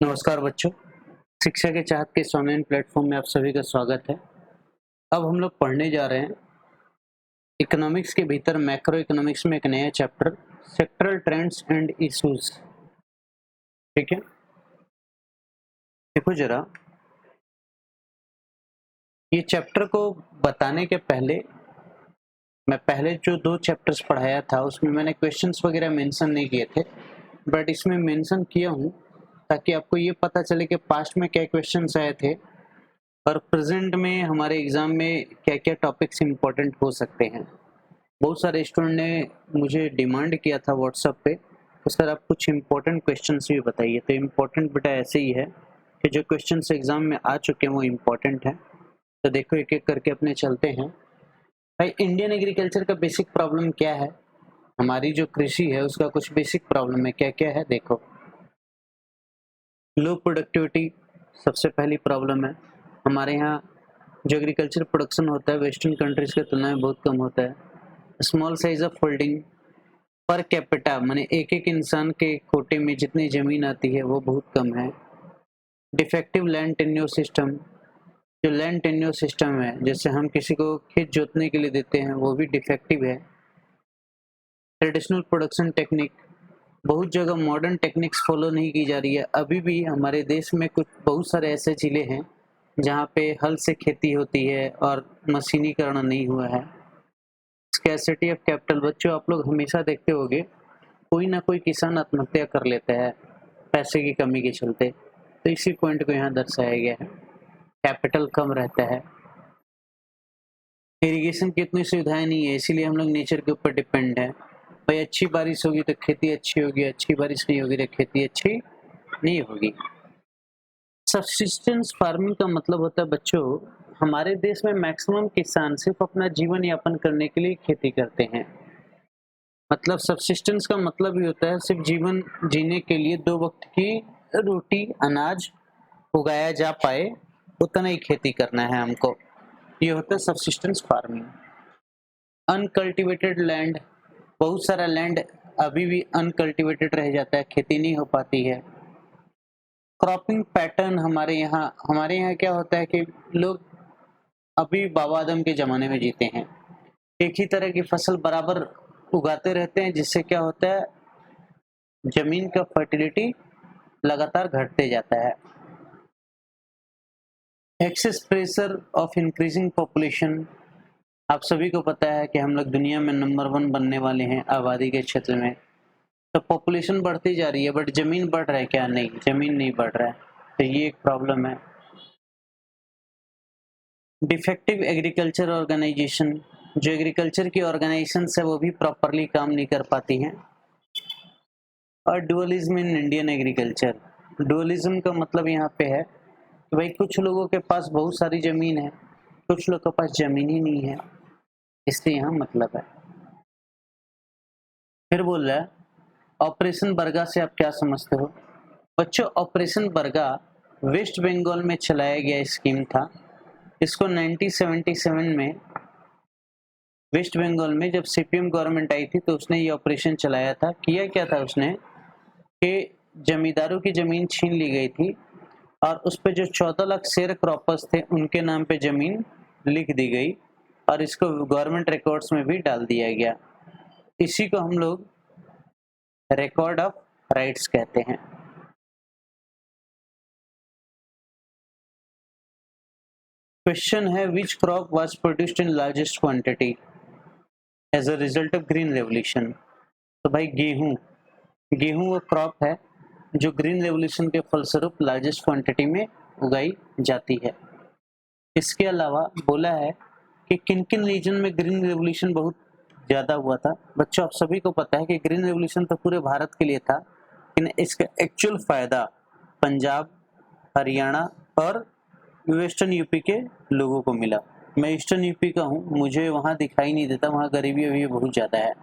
नमस्कार बच्चों, शिक्षा के चाहत के इस ऑनलाइन प्लेटफॉर्म में आप सभी का स्वागत है। अब हम लोग पढ़ने जा रहे हैं इकोनॉमिक्स के भीतर मैक्रो इकोनॉमिक्स में एक नया chapter sectoral trends and issues. ठीक है, देखो जरा, ये चैप्टर को बताने के पहले मैं पहले जो 2 चैप्टर्स पढ़ाया था उसमें मैंने क्वेश्चंस वगैरह मेंशन नहीं किए थे, बट इसमें मेंशन किया हूँ ताकि आपको ये पता चले कि पास्ट में क्या क्वेश्चंस आए थे और प्रेजेंट में हमारे एग्जाम में क्या-क्या टॉपिक्स इम्पोर्टेंट हो सकते हैं। बहुत सारे स्टूडेंट ने मुझे डिमांड किया था व्हाट्सएप पे, तो सर आप कुछ इम्पोर्टेंट क्वेश्चंस भी बताइए। तो इम्पोर्टेंट बेटा ऐसे ही है कि जो क्वेश्चंस एग्जाम में आ चुके हैं वो इम्पोर्टेंट हैं। तो देखो एक एक करके अपने चलते हैं। भाई, इंडियन एग्रीकल्चर का बेसिक प्रॉब्लम क्या है? हमारी जो कृषि है उसका कुछ बेसिक प्रॉब्लम है, क्या क्या है देखो। लो प्रोडक्टिविटी सबसे पहली प्रॉब्लम है। हमारे यहाँ जो एग्रीकल्चर प्रोडक्शन होता है वेस्टर्न कंट्रीज की तुलना में बहुत कम होता है। Small size of holding per capita माने एक एक इंसान के कोटे में जितनी जमीन आती है वो बहुत कम है। डिफेक्टिव लैंड टेन्योर सिस्टम, जो लैंड टेन्योर सिस्टम है जैसे हम किसी को खेत जोतने के लिए देते हैं वो भी डिफेक्टिव है। ट्रेडिशनल प्रोडक्शन टेक्निक, बहुत जगह मॉडर्न टेक्निक्स फॉलो नहीं की जा रही है। अभी भी हमारे देश में कुछ बहुत सारे ऐसे जिले हैं जहाँ पे हल से खेती होती है और मशीनीकरण नहीं हुआ है। स्कैर्सिटी ऑफ कैपिटल, बच्चों आप लोग हमेशा देखते होंगे कोई ना कोई किसान आत्महत्या कर लेता है पैसे की कमी के चलते, तो इसी पॉइंट को यहाँ दर्शाया गया है। कैपिटल कम रहता है। इरिगेशन की इतनी सुविधाएं नहीं है, इसीलिए हम लोग नेचर के ऊपर डिपेंड है। भाई अच्छी बारिश होगी तो खेती अच्छी होगी, अच्छी बारिश नहीं होगी तो खेती अच्छी नहीं होगी। सब्सिस्टेंस फार्मिंग का मतलब होता है बच्चों, हमारे देश में मैक्सिमम किसान सिर्फ अपना जीवन यापन करने के लिए खेती करते हैं। मतलब सब्सिस्टेंस का मतलब ही होता है सिर्फ जीवन जीने के लिए 2 वक्त की रोटी अनाज उगाया जा पाए उतना ही खेती करना है हमको। ये होता है सब्सिस्टेंस फार्मिंग। अनकल्टिवेटेड लैंड, बहुत सारा लैंड अभी भी अनकल्टिवेटेड रह जाता है, खेती नहीं हो पाती है। क्रॉपिंग पैटर्न हमारे यहाँ क्या होता है कि लोग अभी बाबा आदम के ज़माने में जीते हैं। एक ही तरह की फसल बराबर उगाते रहते हैं जिससे क्या होता है, ज़मीन का फर्टिलिटी लगातार घटते जाता है। Excess pressure of increasing population, आप सभी को पता है कि हम लोग दुनिया में नंबर 1 बनने वाले हैं आबादी के क्षेत्र में। तो पॉपुलेशन बढ़ती जा रही है बट ज़मीन बढ़ रहा है क्या? नहीं, ज़मीन नहीं बढ़ रहा है। तो ये एक प्रॉब्लम है। डिफेक्टिव एग्रीकल्चर ऑर्गेनाइजेशन, जो एग्रीकल्चर की ऑर्गेनाइजेशन है वो भी प्रॉपरली काम नहीं कर पाती हैं। और dualism in Indian agriculture, dualism का मतलब यहाँ पे है कि भाई कुछ लोगों के पास बहुत सारी जमीन है, कुछ लोगों के पास जमीन ही नहीं है, इससे यहाँ मतलब है। फिर बोल रहा है ऑपरेशन बरगा से आप क्या समझते हो? बच्चों, ऑपरेशन बरगा वेस्ट बंगाल में चलाया गया स्कीम था। इसको 1977 में वेस्ट बंगाल में जब सीपीएम गवर्नमेंट आई थी तो उसने ये ऑपरेशन चलाया था। किया क्या था उसने कि जमींदारों की जमीन छीन ली गई थी और उस पे जो 14 लाख शेयर क्रॉपर्स थे उनके नाम पे जमीन लिख दी गई और इसको गवर्नमेंट रिकॉर्ड्स में भी डाल दिया गया। इसी को हम लोग रिकॉर्ड ऑफ राइट्स कहते हैं। क्वेश्चन है which crop was produced in largest quantity as a result of green revolution? तो भाई गेहूं, गेहूं वो क्रॉप है जो ग्रीन रेवोल्यूशन के फलस्वरूप लार्जेस्ट क्वांटिटी में उगाई जाती है। इसके अलावा बोला है कि किन किन रीजन में ग्रीन रेवोल्यूशन बहुत ज़्यादा हुआ था। बच्चों आप सभी को पता है कि ग्रीन रेवोल्यूशन तो पूरे भारत के लिए था, लेकिन इसका एक्चुअल फ़ायदा पंजाब, हरियाणा और वेस्टर्न यूपी के लोगों को मिला। मैं ईस्टर्न यूपी का हूँ, मुझे वहाँ दिखाई नहीं देता, वहाँ गरीबी अभी बहुत ज़्यादा है।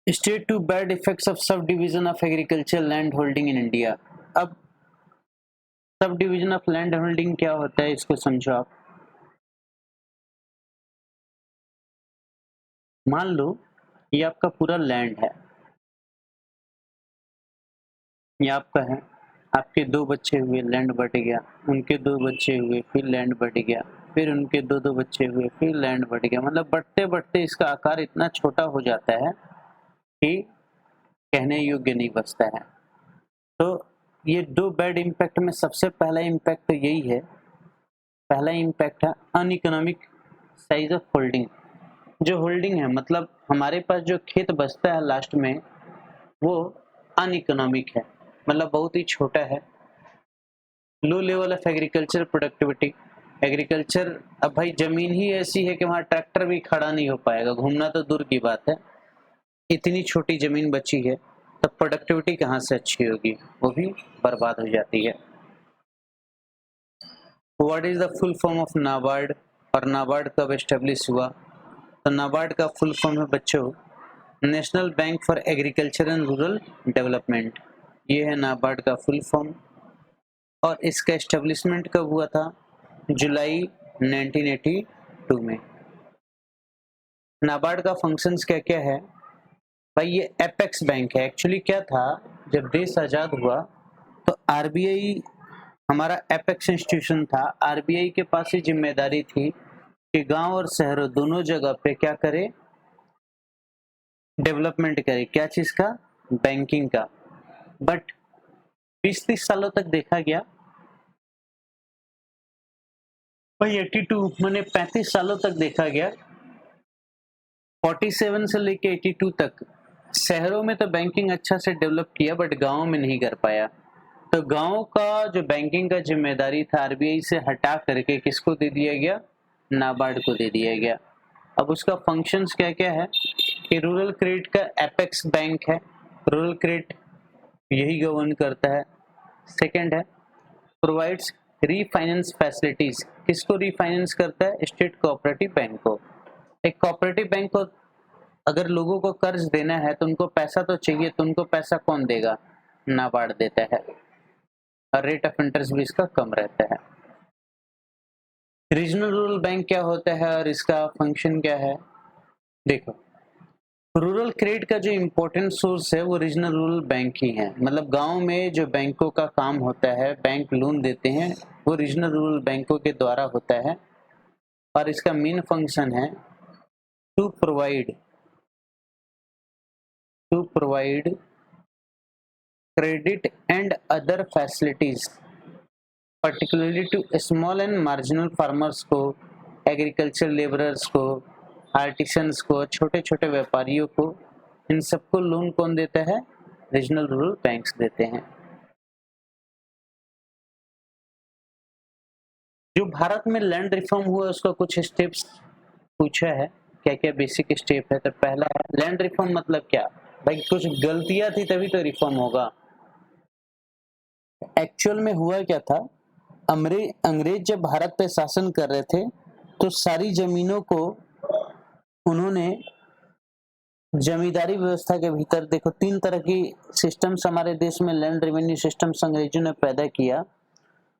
State to bad effects of sub division of agriculture land holding in India. अब sub division of land holding क्या होता है इसको समझो आप। मान लो ये आपका पूरा लैंड है, ये आपका है, आपके 2 बच्चे हुए, लैंड बढ़ गया, उनके 2 बच्चे हुए, फिर लैंड बढ़ गया, फिर उनके 2-2 बच्चे हुए, फिर लैंड बढ़ गया। मतलब बढ़ते-बढ़ते इसका आकार इतना छोटा हो जाता है कि कहने योग्य नहीं बचता है। तो ये 2 बैड इम्पैक्ट में सबसे पहला इम्पैक्ट तो यही है, पहला इम्पैक्ट है अनइकोनॉमिक साइज ऑफ होल्डिंग। जो होल्डिंग है मतलब हमारे पास जो खेत बचता है लास्ट में वो अनइकोनॉमिक है, मतलब बहुत ही छोटा है। Low level of agriculture productivity, agriculture, अब भाई जमीन ही ऐसी है कि वहाँ ट्रैक्टर भी खड़ा नहीं हो पाएगा, घूमना तो दूर की बात है। इतनी छोटी जमीन बची है तो प्रोडक्टिविटी कहाँ से अच्छी होगी, वो भी बर्बाद हो जाती है। What is the full form of NABARD, और नाबार्ड कब एस्टेब्लिश हुआ? तो नाबार्ड का फुल फॉर्म है बच्चों national bank for agriculture and rural development. ये है नाबार्ड का फुल फॉर्म और इसका एस्टेब्लिशमेंट कब हुआ था? जुलाई 1982 में। नाबार्ड का फंक्शंस क्या क्या है? भाई ये एपेक्स बैंक है। एक्चुअली क्या था, जब देश आजाद हुआ तो आरबीआई हमारा एपेक्स इंस्टीट्यूशन था। आरबीआई के पास ही जिम्मेदारी थी कि गांव और शहरों दोनों जगह पे क्या करे, डेवलपमेंट करे। क्या चीज का? बैंकिंग का। बट 20-30 सालों तक देखा गया, भाई 82 मैंने 35 सालों तक देखा गया, 47 से लेके 82 तक शहरों में तो बैंकिंग अच्छा से डेवलप किया बट गांव में नहीं कर पाया। तो गांव का जो बैंकिंग का जिम्मेदारी था आरबीआई से हटा करके किसको दे दिया गया? नाबार्ड को दे दिया गया। अब उसका फंक्शंस क्या क्या है कि रूरल क्रेडिट का एपेक्स बैंक है, रूरल क्रेडिट यही गवर्न करता है। सेकंड है प्रोवाइड्स रीफाइनेंस फैसिलिटीज, किसको रीफाइनेंस करता है? स्टेट कोऑपरेटिव बैंक को। एक कोऑपरेटिव बैंक को अगर लोगों को कर्ज देना है तो उनको पैसा तो चाहिए, तो उनको पैसा कौन देगा? नाबार्ड देता है और रेट ऑफ इंटरेस्ट भी इसका कम रहता है। रीजनल रूरल बैंक क्या होता है और इसका फंक्शन क्या है? देखो, रूरल क्रेडिट का जो इम्पोर्टेंट सोर्स है वो रीजनल रूरल बैंक ही है। मतलब गांव में जो बैंकों का काम होता है, बैंक लोन देते हैं, वो रीजनल रूरल बैंकों के द्वारा होता है और इसका मेन फंक्शन है to provide credit and other facilities particularly to small and marginal farmers को, एग्रीकल्चर लेबरर्स को, आर्टिसंस को, छोटे छोटे व्यापारियों को, इन सबको लोन कौन देता है? रीजनल रूरल बैंक्स देते हैं। जो भारत में लैंड रिफॉर्म हुआ उसका कुछ स्टेप्स पूछा है, क्या क्या बेसिक स्टेप है। तो पहला है लैंड रिफॉर्म, मतलब क्या? भाई कुछ गलतियां थी तभी तो रिफॉर्म होगा। एक्चुअल में हुआ क्या था, अंग्रेज जब भारत पे शासन कर रहे थे तो सारी जमीनों को उन्होंने जमींदारी व्यवस्था के भीतर, देखो 3 तरह की सिस्टम्स हमारे देश में लैंड रेवेन्यू सिस्टम्स अंग्रेजों ने पैदा किया।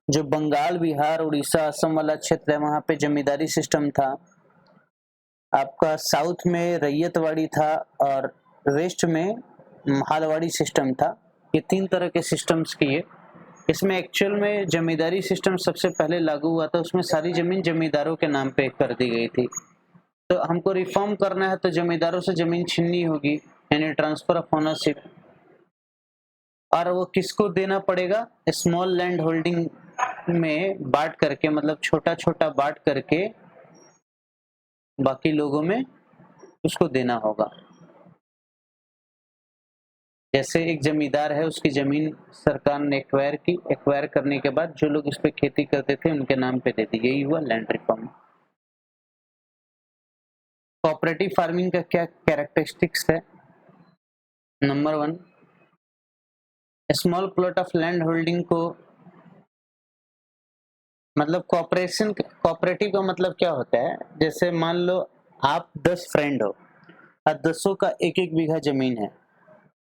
जो बंगाल, बिहार, उड़ीसा, असम वाला क्षेत्र है वहां पे जमींदारी सिस्टम था। आपका साउथ में रैयतवाड़ी था और वेस्ट में मालवाड़ी सिस्टम था। ये 3 तरह के सिस्टम्स किए। इसमें एक्चुअल में जमींदारी सिस्टम सबसे पहले लागू हुआ था, उसमें सारी जमीन जमींदारों के नाम पे कर दी गई थी। तो हमको रिफॉर्म करना है तो जमींदारों से जमीन छीननी होगी, यानी ट्रांसफर ऑफ ओनरशिप। और वो किसको देना पड़ेगा? स्मॉल लैंड होल्डिंग में बांट करके, मतलब छोटा छोटा बांट करके बाकी लोगों में उसको देना होगा। जैसे एक जमींदार है, उसकी जमीन सरकार ने एक्वायर की, एक्वायर करने के बाद जो लोग उस पर खेती करते थे उनके नाम पे दे दी। यही हुआ लैंड रिफॉर्म। कोऑपरेटिव फार्मिंग का क्या कैरेक्टरिस्टिक्स है? Number 1, small plot of land holding को, मतलब कोऑपरेटिव का मतलब क्या होता है? जैसे मान लो आप 10 फ्रेंड हो और 10 का एक एक बीघा जमीन है।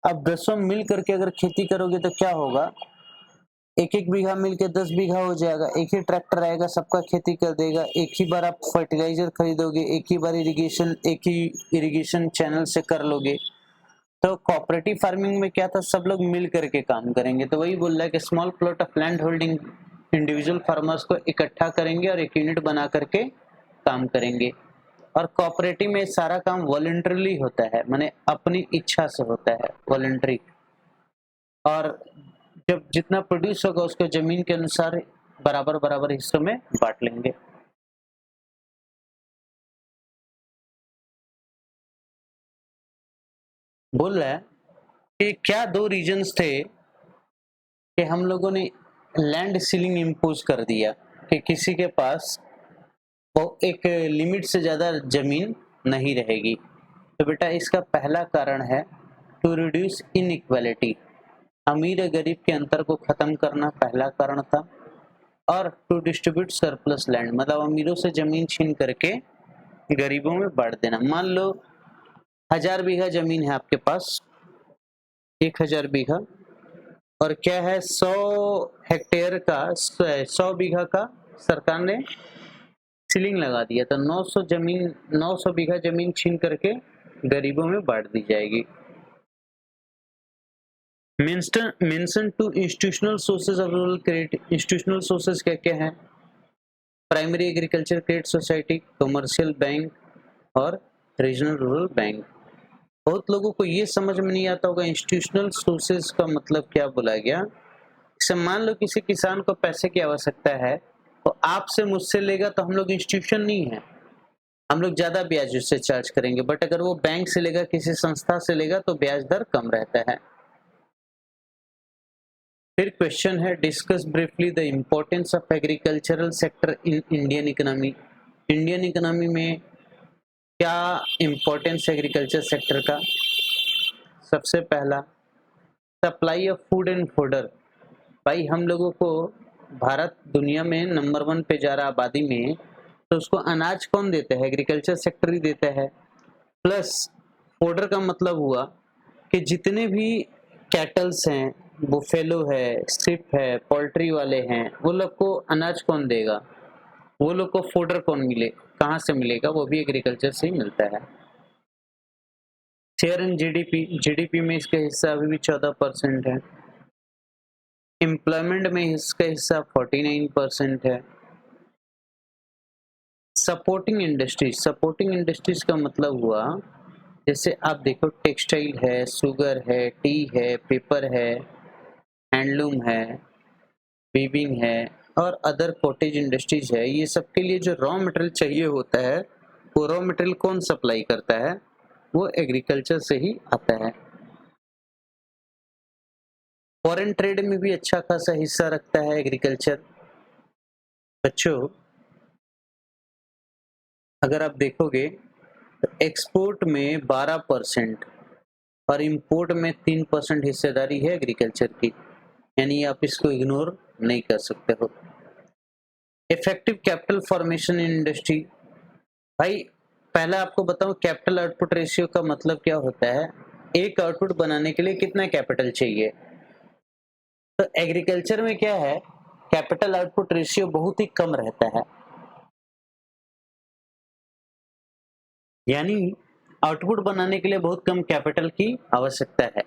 अब 10 मिल करके अगर खेती करोगे तो क्या होगा? एक एक बीघा मिलके 10 बीघा हो जाएगा। एक ही ट्रैक्टर आएगा, सबका खेती कर देगा। एक ही बार आप फर्टिलाइजर खरीदोगे, एक ही बार इरिगेशन, एक ही इरिगेशन चैनल से कर लोगे। तो कोऑपरेटिव फार्मिंग में क्या था, सब लोग मिल करके काम करेंगे। तो वही बोल रहा है कि small plot of land holding individual farmers को इकट्ठा करेंगे और एक यूनिट बना करके काम करेंगे। और कोऑपरेटिव में सारा काम वॉलंटरीली होता है, माने अपनी इच्छा से होता है, वॉलंटरी। और जब जितना प्रोड्यूस होगा उसको जमीन के अनुसार बराबर बराबर हिस्सों में बांट लेंगे। बोल रहा है कि क्या दो रीजंस थे कि हम लोगों ने लैंड सीलिंग इम्पोज कर दिया कि किसी के पास वो एक लिमिट से ज़्यादा जमीन नहीं रहेगी। तो बेटा इसका पहला कारण है टू रिड्यूस इनइक्वालिटी, अमीर और गरीब के अंतर को खत्म करना पहला कारण था। और टू डिस्ट्रीब्यूट सरप्लस लैंड, मतलब अमीरों से जमीन छीन करके गरीबों में बांट देना। मान लो 1000 बीघा जमीन है आपके पास, 1000 बीघा, और क्या है 100 हेक्टेयर का 100 बीघा का सरकार ने सीलिंग लगा दिया, तो 900 बीघा जमीन छीन करके गरीबों में बांट दी जाएगी। Mention to institutional sources of rural credit. Institutional sources क्या क्या है? Primary agriculture credit society, commercial bank और रीजनल रूरल बैंक। बहुत लोगों को ये समझ में नहीं आता होगा इंस्टीट्यूशनल सोर्सेज का मतलब क्या बोला गया। जैसे मान लो किसी किसान को पैसे की आवश्यकता है, तो आपसे मुझसे लेगा तो हम लोग इंस्टीट्यूशन नहीं है, हम लोग ज्यादा ब्याज उससे चार्ज करेंगे। बट अगर वो बैंक से लेगा, किसी संस्था से लेगा, तो ब्याज दर कम रहता है। फिर क्वेश्चन है discuss briefly the importance of agricultural sector in Indian economy. Indian economy में क्या इम्पोर्टेंस एग्रीकल्चर सेक्टर का? सबसे पहला, supply of food and fodder. भाई हम लोगों को भारत दुनिया में नंबर 1 पे जा रहा आबादी में, तो उसको अनाज कौन देता है? एग्रीकल्चर सेक्टर ही देता है। प्लस फोडर का मतलब हुआ कि जितने भी कैटल्स हैं, बुफेलो है, स्ट्रिप है, पोल्ट्री वाले हैं, वो लोग को अनाज कौन देगा? वो लोग को फोडर कौन मिले, कहाँ से मिलेगा? वो भी एग्रीकल्चर से ही मिलता है। शेयर इन जीडीपी, जीडीपी में इसका हिस्सा अभी भी 14% है। एम्प्लॉयमेंट में इसका हिस्सा 49% है। सपोर्टिंग इंडस्ट्रीज, सपोर्टिंग इंडस्ट्रीज का मतलब हुआ जैसे आप देखो टेक्सटाइल है, शुगर है, टी है, पेपर है, हैंडलूम है, वीविंग है और अदर कॉटेज इंडस्ट्रीज है। ये सब के लिए जो रॉ मटेरियल चाहिए होता है, वो रॉ मटेरियल कौन सप्लाई करता है? वो एग्रीकल्चर से ही आता है। फॉरेन ट्रेड में भी अच्छा खासा हिस्सा रखता है एग्रीकल्चर। बच्चों अगर आप देखोगे तो एक्सपोर्ट में 12% और इंपोर्ट में 3% हिस्सेदारी है एग्रीकल्चर की, यानी आप इसको इग्नोर नहीं कर सकते हो। Effective capital formation in industry. भाई पहला आपको बताऊं कैपिटल आउटपुट रेशियो का मतलब क्या होता है। एक आउटपुट बनाने के लिए कितना कैपिटल चाहिए? तो एग्रीकल्चर में क्या है, कैपिटल आउटपुट रेशियो बहुत ही कम रहता है, यानी आउटपुट बनाने के लिए बहुत कम कैपिटल की आवश्यकता है।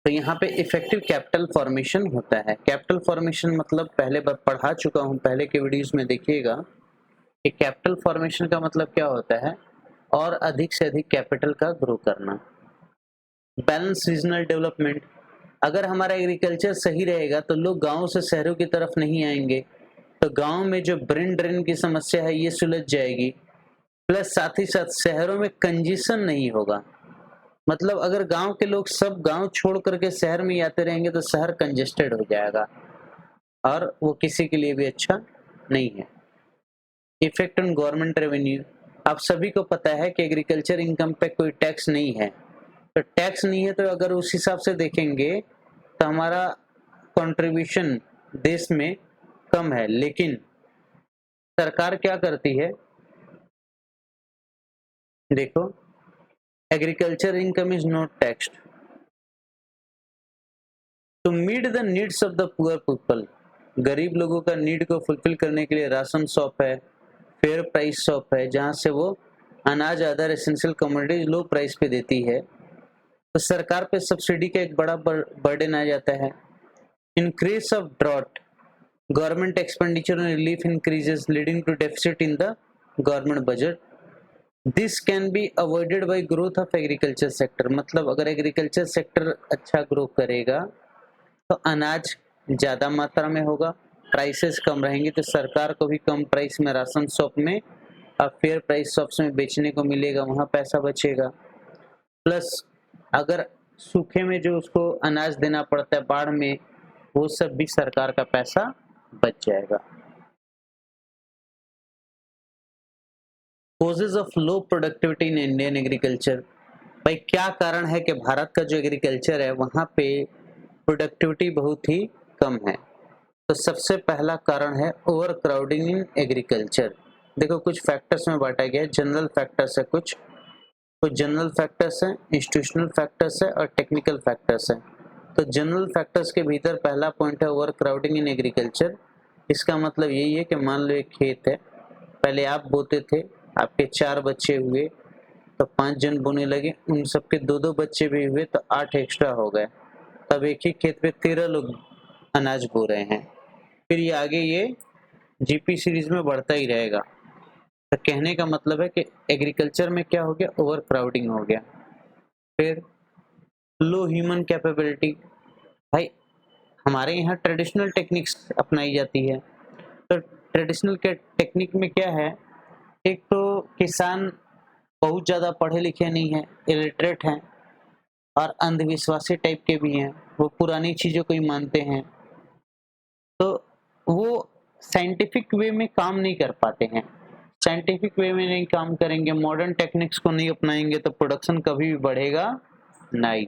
तो यहाँ पे इफेक्टिव कैपिटल फॉर्मेशन होता है। कैपिटल फॉर्मेशन मतलब पहले बार पढ़ा चुका हूँ, पहले के वीडियोस में देखिएगा कि कैपिटल फॉर्मेशन का मतलब क्या होता है, और अधिक से अधिक कैपिटल का ग्रो करना। बैलेंस रीजनल डेवलपमेंट, अगर हमारा एग्रीकल्चर सही रहेगा तो लोग गाँव से शहरों की तरफ नहीं आएंगे, तो गाँव में जो ब्रेन ड्रेन की समस्या है ये सुलझ जाएगी। प्लस साथ ही साथ शहरों में कंजेशन नहीं होगा। मतलब अगर गांव के लोग सब गांव छोड़ करके शहर में ही आते रहेंगे तो शहर कंजेस्टेड हो जाएगा और वो किसी के लिए भी अच्छा नहीं है। इफेक्ट ऑन गवर्नमेंट रेवेन्यू, आप सभी को पता है कि एग्रीकल्चर इनकम पे कोई टैक्स नहीं है, तो टैक्स नहीं है तो अगर उस हिसाब से देखेंगे तो हमारा कंट्रीब्यूशन देश में कम है। लेकिन सरकार क्या करती है, देखो agriculture income is not taxed to meet the needs of the poor people. गरीब लोगों का नीड को फुलफिल करने के लिए राशन शॉप है, फेयर प्राइस शॉप है, जहाँ से वो अनाज other essential commodities low price पे देती है तो सरकार पे सब्सिडी का एक बड़ा बर्डन आ जाता है। Increase of drought, government expenditure on relief increases leading to deficit in the government budget. This can be avoided by growth of agriculture sector, मतलब अगर एग्रीकल्चर सेक्टर अच्छा ग्रो करेगा तो अनाज ज़्यादा मात्रा में होगा, प्राइसेस कम रहेंगे तो सरकार को भी कम प्राइस में राशन शॉप में और फेयर प्राइस शॉप्स में बेचने को मिलेगा, वहाँ पैसा बचेगा। प्लस अगर सूखे में जो उसको अनाज देना पड़ता है बाढ़ में, वो सब भी सरकार का पैसा बच जाएगा। Causes of low productivity in Indian agriculture, भाई क्या कारण है कि भारत का जो एग्रीकल्चर है वहाँ पे प्रोडक्टिविटी बहुत ही कम है। तो सबसे पहला कारण है ओवर क्राउडिंग इन एग्रीकल्चर। देखो कुछ फैक्टर्स में बांटा गया है, जनरल फैक्टर्स है, कुछ जनरल फैक्टर्स है, इंस्टीट्यूशनल फैक्टर्स है और टेक्निकल फैक्टर्स है। तो जनरल फैक्टर्स के भीतर पहला पॉइंट है ओवर क्राउडिंग इन एग्रीकल्चर। इसका मतलब यही है कि मान लो एक खेत है, पहले आप बोते थे, आपके 4 बच्चे हुए तो 5 जन बोने लगे, उन सबके 2-2 बच्चे भी हुए तो 8 एक्स्ट्रा हो गए, तब एक ही खेत पे 13 लोग अनाज बो रहे हैं। फिर ये आगे ये जीपी सीरीज में बढ़ता ही रहेगा। तो कहने का मतलब है कि एग्रीकल्चर में क्या हो गया, ओवर क्राउडिंग हो गया। फिर लो ह्यूमन कैपेबिलिटी, भाई हमारे यहाँ ट्रेडिशनल टेक्निक्स अपनाई जाती है, तो ट्रेडिशनल के टेक्निक में क्या है, एक तो किसान बहुत ज़्यादा पढ़े लिखे नहीं है, इलिटरेट हैं और अंधविश्वासी टाइप के भी हैं, वो पुरानी चीज़ों को ही मानते हैं, तो वो साइंटिफिक वे में काम नहीं कर पाते हैं। साइंटिफिक वे में नहीं काम करेंगे, मॉडर्न टेक्निक्स को नहीं अपनाएंगे तो प्रोडक्शन कभी भी बढ़ेगा नहीं।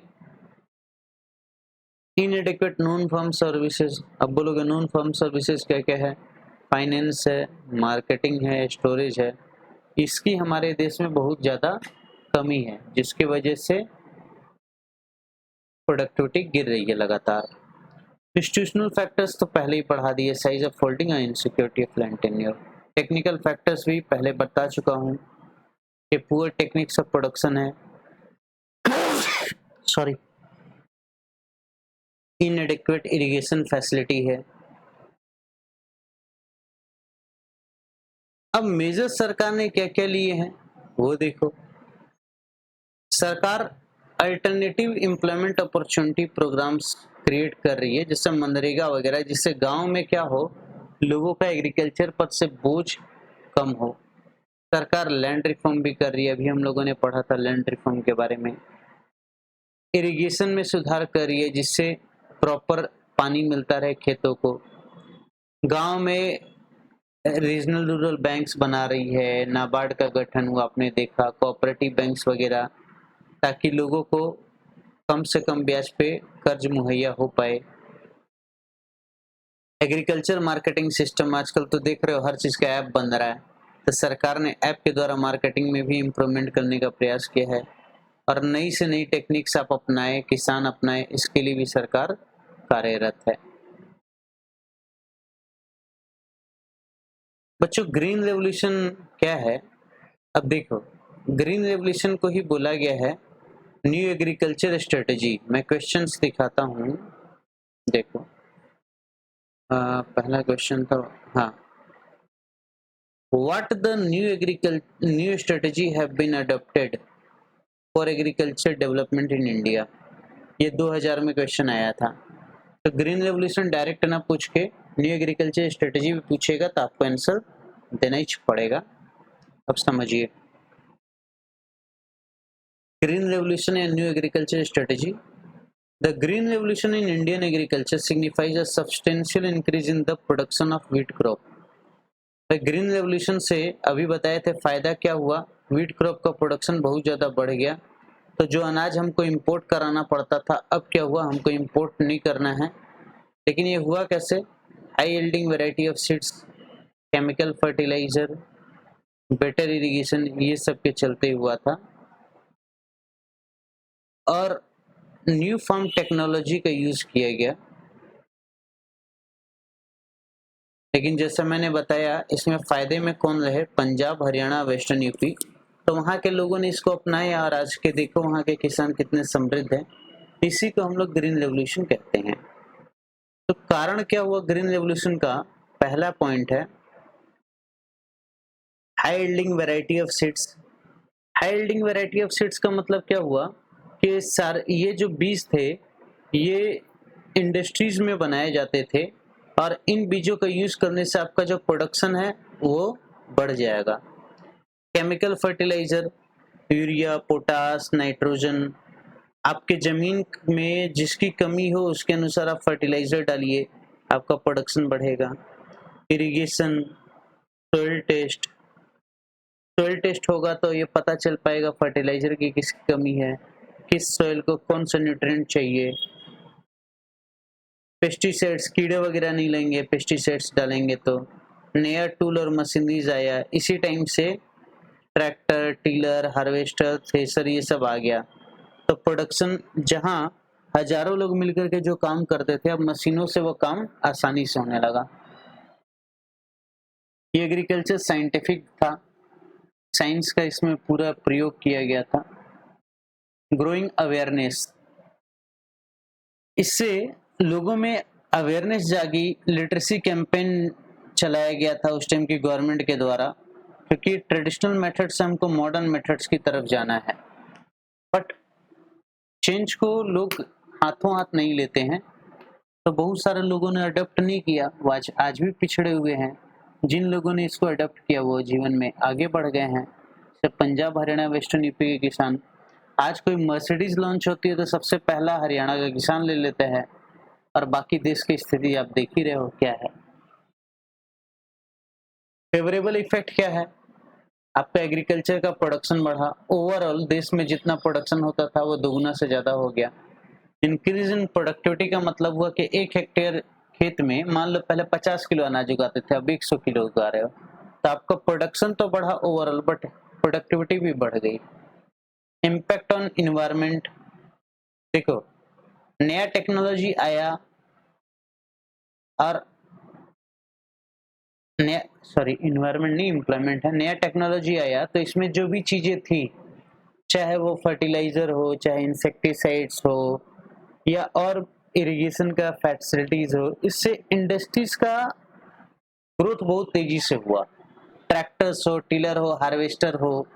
इनएडिक्वेट नॉन फर्म सर्विसेज, अब बोलोगे नॉन फर्म सर्विसेज क्या क्या है, फाइनेंस है, मार्केटिंग है, स्टोरेज है, इसकी हमारे देश में बहुत ज़्यादा कमी है जिसकी वजह से प्रोडक्टिविटी गिर रही है लगातार। इंस्टीट्यूशनल फैक्टर्स तो पहले ही पढ़ा दिए, साइज ऑफ होल्डिंग और insecurity of land tenure. Technical factors भी पहले बता चुका हूँ कि पुअर टेक्निक्स ऑफ प्रोडक्शन है, सॉरी, इनएडिक्वेट इरिगेशन फैसिलिटी है। अब मेजर सरकार ने क्या क्या लिए हैं वो देखो। सरकार alternative employment opportunity programmes create कर रही है, जैसे मनरेगा वगैरह, जिससे गांव में क्या हो, लोगों का एग्रीकल्चर पर से बोझ कम हो। सरकार लैंड रिफॉर्म भी कर रही है, अभी हम लोगों ने पढ़ा था लैंड रिफॉर्म के बारे में। इरिगेशन में सुधार कर रही है जिससे प्रॉपर पानी मिलता रहे खेतों को। गांव में रीजनल रूरल बैंक्स बना रही है, नाबार्ड का गठन हुआ, आपने देखा, कोऑपरेटिव बैंक्स वगैरह, ताकि लोगों को कम से कम ब्याज पे कर्ज मुहैया हो पाए। एग्रीकल्चर मार्केटिंग सिस्टम, आजकल तो देख रहे हो हर चीज़ का ऐप बन रहा है, तो सरकार ने ऐप के द्वारा मार्केटिंग में भी इम्प्रूवमेंट करने का प्रयास किया है और नई से नई टेक्निक्स आप अपनाएं, किसान अपनाएं, इसके लिए भी सरकार कार्यरत है। बच्चों ग्रीन रेवोल्यूशन क्या है, अब देखो ग्रीन रेवोल्यूशन को ही बोला गया है न्यू एग्रीकल्चर स्ट्रेटेजी। मैं क्वेश्चंस दिखाता हूँ, देखो पहला क्वेश्चन तो हाँ, what the new strategy have been adopted for agriculture development in India, ये 2000 में क्वेश्चन आया था। तो ग्रीन रेवोल्यूशन डायरेक्ट ना पूछ के न्यू एग्रीकल्चर स्ट्रेटेजी भी पूछेगा तो आपको आंसर देना ही पड़ेगा। अब समझिए, green revolution and new agriculture strategy. The green revolution in Indian agriculture signifies a substantial increase in the production of wheat crop. तो ग्रीन रेवोल्यूशन से अभी बताए थे फायदा क्या हुआ, व्हीट क्रॉप का प्रोडक्शन बहुत ज़्यादा बढ़ गया, तो जो अनाज हमको इंपोर्ट कराना पड़ता था अब क्या हुआ, हमको इंपोर्ट नहीं करना है। लेकिन ये हुआ कैसे, high yielding variety of seeds, chemical fertiliser, better irrigation, ये सब के चलते हुआ था। और न्यू फार्म टेक्नोलॉजी का यूज़ किया गया, लेकिन जैसा मैंने बताया इसमें फ़ायदे में कौन रहे, पंजाब, हरियाणा, वेस्टर्न यूपी, तो वहाँ के लोगों ने इसको अपनाया और आज के देखो वहाँ के किसान कितने समृद्ध हैं। इसी को हम लोग ग्रीन रेवोल्यूशन कहते हैं। तो कारण क्या हुआ ग्रीन रेवोल्यूशन का? पहला पॉइंट है high yielding variety of seeds. High yielding variety of seeds का मतलब क्या हुआ कि ये जो बीज थे ये इंडस्ट्रीज में बनाए जाते थे और इन बीजों का यूज करने से आपका जो प्रोडक्शन है वो बढ़ जाएगा। Chemical fertiliser, urea, potash, nitrogen, आपके जमीन में जिसकी कमी हो उसके अनुसार आप फर्टिलाइजर डालिए, आपका प्रोडक्शन बढ़ेगा। Irrigation, soil test, soil test होगा तो ये पता चल पाएगा फर्टिलाइजर की किसकी कमी है, किस सोइल को कौन सा न्यूट्रिएंट चाहिए। पेस्टिसाइड्स, कीड़े वगैरह नहीं लेंगे पेस्टिसाइड्स डालेंगे तो। नया टूल और मशीनरीज आया, इसी टाइम से ट्रैक्टर, टीलर, हार्वेस्टर, थ्रेशर ये सब आ गया। तो प्रोडक्शन जहां हजारों लोग मिलकर के जो काम करते थे अब मशीनों से वो काम आसानी से होने लगा। ये एग्रीकल्चर साइंटिफिक था, साइंस का इसमें पूरा प्रयोग किया गया था। ग्रोइंग अवेयरनेस, इससे लोगों में अवेयरनेस जागी। लिटरेसी कैंपेन चलाया गया था उस टाइम की गवर्नमेंट के द्वारा, क्योंकि ट्रेडिशनल मेथड से हमको मॉडर्न मेथड्स की तरफ जाना है। बट चेंज को लोग हाथों हाथ नहीं लेते हैं, तो बहुत सारे लोगों ने अडॉप्ट नहीं किया, वो आज भी पिछड़े हुए हैं। जिन लोगों ने इसको अडॉप्ट किया वो जीवन में आगे बढ़ गए हैं। जैसे पंजाब, हरियाणा, वेस्टर्न यूपी के किसान, आज कोई मर्सिडीज लॉन्च होती है तो सबसे पहला हरियाणा का किसान ले लेते हैं, और बाकी देश की स्थिति आप देख ही रहे हो क्या है। फेवरेबल इफेक्ट क्या है? आपका एग्रीकल्चर का प्रोडक्शन बढ़ा, ओवरऑल देश में जितना प्रोडक्शन होता था वो दोगुना से ज्यादा हो गया। इंक्रीज इन प्रोडक्टिविटी का मतलब हुआ कि 1 हेक्टेयर खेत में मान लो पहले 50 किलो अनाज उगाते थे, अब 100 किलो उगा रहे हो, तो आपका प्रोडक्शन तो बढ़ा ओवरऑल, बट प्रोडक्टिविटी भी बढ़ गई। इम्पैक्ट ऑन इन्वायरमेंट, देखो नया टेक्नोलॉजी आया और नया इन्वायरमेंट नहीं एम्प्लॉयमेंट है, नया टेक्नोलॉजी आया तो इसमें जो भी चीजें थी, चाहे वो फर्टिलाइजर हो, चाहे इंसेक्टिसाइड्स हो, या और इरिगेशन का फैसिलिटीज हो, इससे इंडस्ट्रीज का ग्रोथ बहुत तेजी से हुआ। ट्रैक्टर्स हो, टिलर हो, हार्वेस्टर हो,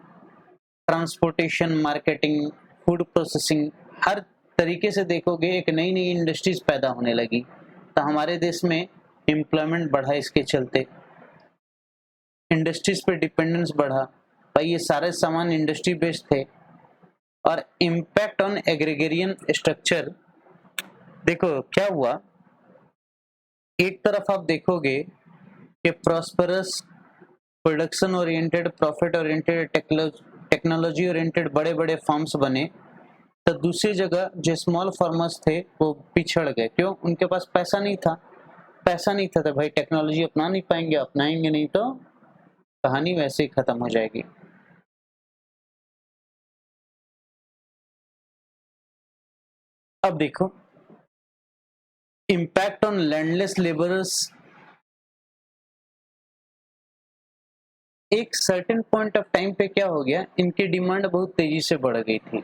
ट्रांसपोर्टेशन, मार्केटिंग, फूड प्रोसेसिंग, हर तरीके से देखोगे एक नई नई इंडस्ट्रीज पैदा होने लगी। तो हमारे देश में एम्प्लॉयमेंट बढ़ा, इसके चलते इंडस्ट्रीज पे डिपेंडेंस बढ़ा। भाई ये सारे सामान इंडस्ट्री बेस्ड थे। और इम्पैक्ट ऑन एग्रीगेरियन स्ट्रक्चर, देखो क्या हुआ, एक तरफ आप देखोगे कि prosperous, production oriented, profit oriented, technology oriented बड़े बड़े फार्म्स बने, तो दूसरी जगह जो स्मॉल फार्मर्स थे वो पिछड़ गए। क्यों? उनके पास पैसा नहीं था। पैसा नहीं था तो भाई टेक्नोलॉजी अपना नहीं पाएंगे, अपनाएंगे नहीं तो कहानी वैसे ही खत्म हो जाएगी। अब देखो इम्पैक्ट ऑन लैंडलेस लेबरर्स, एक सर्टेन पॉइंट ऑफ टाइम पे क्या हो गया, इनकी डिमांड बहुत तेजी से बढ़ गई थी।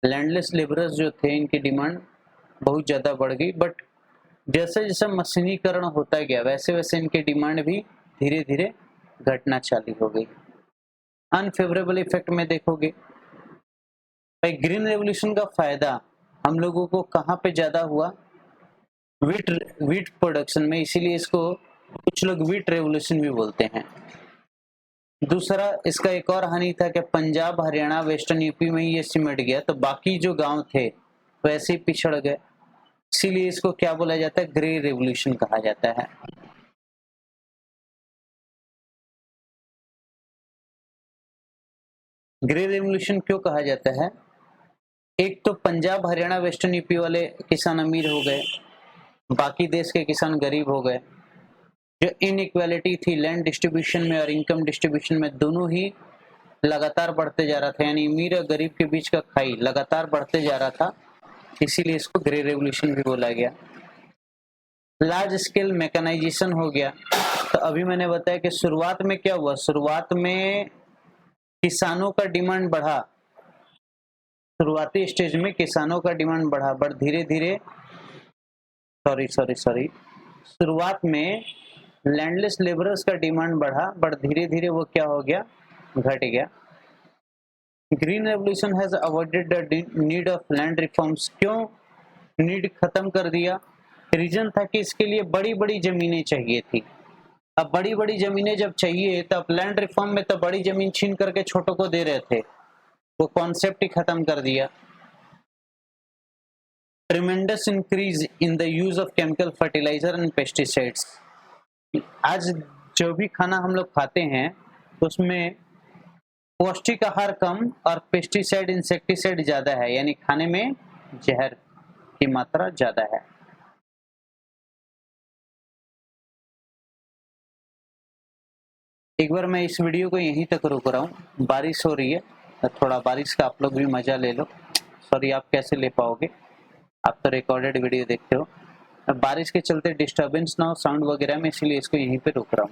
लैंडलेस लेबरर्स जो थे इनकी डिमांड बहुत ज्यादा बढ़ गई, बट जैसे जैसे मशीनीकरण होता गया वैसे वैसे इनकी डिमांड भी धीरे धीरे घटना चालू हो गई। अनफेवरेबल इफेक्ट में देखोगे, भाई ग्रीन रेवोल्यूशन का फायदा हम लोगों को कहाँ पे ज्यादा हुआ, वीट प्रोडक्शन में, इसीलिए इसको कुछ लोग वीट रेवोल्यूशन भी बोलते हैं। दूसरा इसका एक और हानि था कि पंजाब, हरियाणा, वेस्टर्न यूपी में ही ये सिमट गया, तो बाकी जो गांव थे वैसे ही पिछड़ गए, इसीलिए इसको क्या बोला जाता है, ग्रे रेवोल्यूशन कहा जाता है। ग्रे रेवोल्यूशन क्यों कहा जाता है? एक तो पंजाब, हरियाणा, वेस्टर्न यूपी वाले किसान अमीर हो गए, बाकी देश के किसान गरीब हो गए। जो इनइक्वालिटी थी लैंड डिस्ट्रीब्यूशन में और इनकम डिस्ट्रीब्यूशन में, दोनों ही लगातार बढ़ते जा रहा था, यानी अमीर और गरीब के बीच का खाई लगातार बढ़ते जा रहा था, इसीलिए इसको ग्रे रेवोल्यूशन भी बोला गया। लार्ज स्केल मैकेनाइजेशन हो गया, तो अभी मैंने बताया कि शुरुआत में क्या हुआ, शुरुआत में किसानों का डिमांड बढ़ा, शुरुआती स्टेज में किसानों का डिमांड बढ़ा, बट धीरे धीरे शुरुआत में लैंडलेस लेबरर्स का डिमांड बढ़ा, बट धीरे धीरे वो क्या हो गया, घट गया। Green revolution has avoided the need of land reforms. क्यों नीड खत्म कर दिया? रीजन था कि इसके लिए बड़ी बड़ी जमीनें चाहिए थी। अब बड़ी बड़ी जमीनें जब चाहिए तब लैंड रिफॉर्म में तो बड़ी जमीन छीन करके छोटों को दे रहे थे, वो कॉन्सेप्ट ही खत्म कर दिया। Tremendous increase in the use of chemical fertiliser and pesticides. आज जो भी खाना हम लोग खाते हैं उसमें पौष्टिक आहार कम और पेस्टिसाइड इंसेक्टिसाइड ज्यादा है, यानी खाने में जहर की मात्रा ज्यादा है। एक बार मैं इस वीडियो को यहीं तक रोक रहा हूँ, बारिश हो रही है, थोड़ा बारिश का आप लोग भी मजा ले लो। सॉरी, आप कैसे ले पाओगे, आप तो रिकॉर्डेड वीडियो देखते हो। बारिश के चलते डिस्टरबेंस ना हो साउंड वगैरह में, इसलिए इसको यहीं पे रोक रहा हूँ।